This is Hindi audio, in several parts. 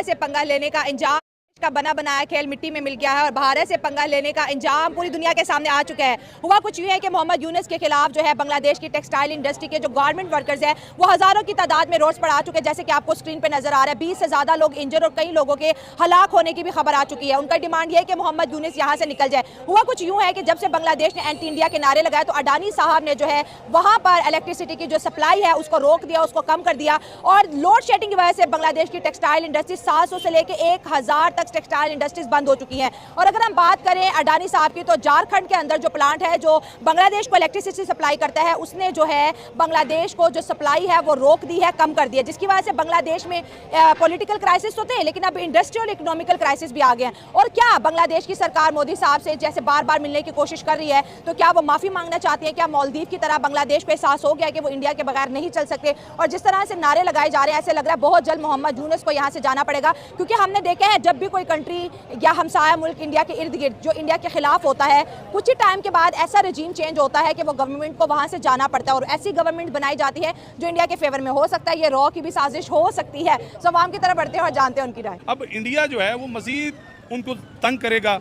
से पंगा लेने का इंजाम का बना बनाया खेल मिट्टी में मिल गया है और भारत से पंगा लेने का इंजाम पूरी दुनिया के सामने आ चुका है। हुआ कुछ यूं है कि मोहम्मद यूनुस के खिलाफ जो है बांग्लादेश की टेक्सटाइल इंडस्ट्री के जो गवर्नमेंट वर्कर्स हैं वो हज़ारों की तादाद में रोड्स पर आ चुके हैं, जैसे कि आपको स्क्रीन पर नजर आ रहा है। 20 से ज़्यादा लोग इंजर और कई लोगों के हलाक होने की भी खबर आ चुकी है। उनका डिमांड यह है कि मोहम्मद यूनुस यहाँ से निकल जाए। हुआ कुछ यूँ है कि जब से बांग्लादेश ने एंटी इंडिया के नारे लगाए तो अडानी साहब ने जो है वहाँ पर इलेक्ट्रिसिटी की जो सप्लाई है उसको रोक दिया, उसको कम कर दिया और लोड शेडिंग की वजह से बांग्लादेश की टेक्सटाइल इंडस्ट्री 700 से लेकर 1000 तक टेक्सटाइल इंडस्ट्रीज बंद हो चुकी हैं। और अगर हम बात करें अडानी साहब की तो झारखंड के अंदर जो प्लांट है जो बांग्लादेश को इलेक्ट्रिसिटी सप्लाई करता है उसने जो है बांग्लादेश को जो सप्लाई है वो रोक दी है, कम कर दी है, जिसकी वजह से बांग्लादेश में पॉलिटिकल क्राइसिस होते हैं लेकिन अब इंडस्ट्रियल इकोनॉमिकल क्राइसिस भी आ गए हैं। और क्या बांग्लादेश की सरकार मोदी साहब से जैसे बार बार मिलने की कोशिश कर रही है तो क्या वो माफी मांगना चाहती है? क्या मालदीव की तरह बांग्लादेश को एहसास हो गया कि वो इंडिया के बगैर नहीं चल सकते? और जिस तरह से नारे लगाए जा रहे हैं ऐसे लग रहा है बहुत जल्द मोहम्मद यूनुस को यहाँ से जाना पड़ेगा, क्योंकि हमने देखा है जब भी कोई कंट्री या हमसाया मुल्क इंडिया के इर्द गिर्द जो इंडिया के खिलाफ होता है कुछ ही टाइम के बाद ऐसा रजीम चेंज होता है कि वो गवर्नमेंट को वहां से जाना पड़ता है और ऐसी गवर्नमेंट बनाई जाती है जो इंडिया के फेवर में हो सकता है। ये रॉ की भी साजिश हो सकती है। सो आवाम की तरफ बढ़ते हैं और जानते हैं उनकी राय। अब इंडिया जो है वो मजीद उनको तंग करेगा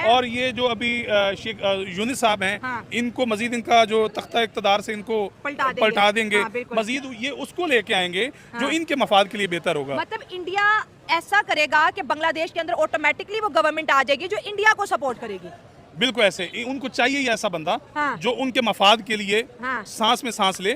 और ये जो अभी शेख यूनुस साहब हैं इनको मजीद इनका जो तख्ता इक़्तिदार से इनको पलटा देंगे। मजीद ये उसको लेके आएंगे जो इनके मफाद के लिए बेहतर होगा। मतलब इंडिया ऐसा करेगा कि बांग्लादेश के अंदर ऑटोमेटिकली वो गवर्नमेंट आ जाएगी जो इंडिया को सपोर्ट करेगी। बिल्कुल ऐसे उनको चाहिए ही ऐसा बंदा जो उनके मफाद के लिए सांस में सांस ले,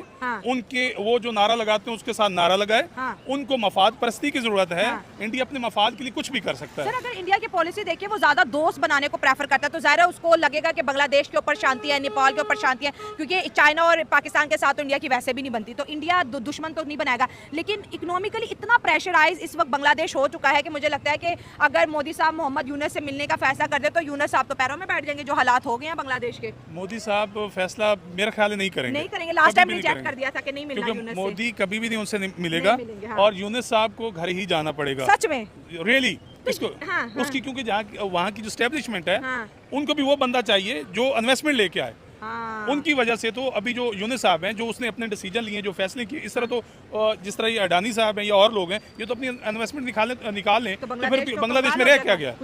उनके वो जो नारा लगाते हैं उसके साथ नारा लगाए। उनको मफाद परस्ती की जरूरत है। इंडिया अपने मफाद के लिए कुछ भी कर सकता है। सर अगर इंडिया की पॉलिसी देखिए वो ज्यादा दोस्त बनाने को प्रेफर करता है तो जाहिर है उसको लगेगा कि बांग्लादेश के ऊपर शांति है, नेपाल के ऊपर शांति है, क्योंकि चाइना और पाकिस्तान के साथ तो इंडिया की वैसे भी नहीं बनती, तो इंडिया दुश्मन तो नहीं बनाएगा। लेकिन इकोनॉमिकली इतना प्रेशराइज इस वक्त बांग्लादेश हो चुका है कि मुझे लगता है कि अगर मोदी साहब मोहम्मद यूनुस से मिलने का फैसला कर दे तो यूनुस साहब तो पैरों में बैठ जो हालात हो गए हैं बांग्लादेश के। मोदी साहब फैसला मेरा ख्याल नहीं करेंगे। लास्ट टाइम रिजेक्ट कर दिया था कि नहीं मिलना यूनुस से। मोदी कभी भी नहीं उनसे मिलेगा और यूनुस साहब को घर ही जाना पड़ेगा। सच में रियली इसको उसकी, क्योंकि जहाँ वहाँ की जो स्टैब्लिशमेंट है उनको भी वो बंदा चाहिए जो इन्वेस्टमेंट लेके आए। उनकी वजह से तो अभी जो यूनुस साहब हैं जो उसने अपने डिसीजन लिए, जो फैसले किए, इस तरह तो जिस तरह ये अडानी साहब हैं या और लोग हैं ये तो अपनी इन्वेस्टमेंट निकाल लें तो फिर बांग्लादेश में रह क्या गया?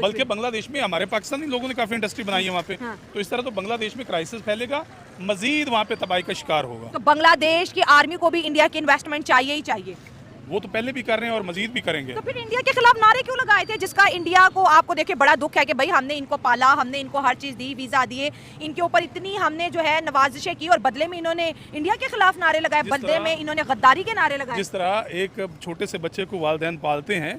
बल्कि बांग्लादेश में हमारे पाकिस्तानी लोगों ने काफी इंडस्ट्री बनाई है वहाँ पे। तो इस तरह तो बांग्लादेश में क्राइसिस फैलेगा, मजीद वहाँ पे तबाही का शिकार होगा। तो बांग्लादेश की आर्मी को भी इंडिया की इन्वेस्टमेंट चाहिए ही चाहिए। वो तो पहले भी कर रहे हैं और मजीद भी करेंगे। तो फिर इंडिया के खिलाफ नारे क्यों लगाए थे, जिसका इंडिया को आपको देखिए बड़ा दुख है कि भाई हमने इनको पाला, हमने इनको हर चीज दी, वीजा दिए, इनके ऊपर इतनी हमने जो है नवाजिशें की और बदले में इन्होंने इंडिया के खिलाफ नारे लगाए, बदले में इन्होंने गद्दारी के नारे लगाए। जिस तरह एक छोटे से बच्चे को वालिदैन पालते हैं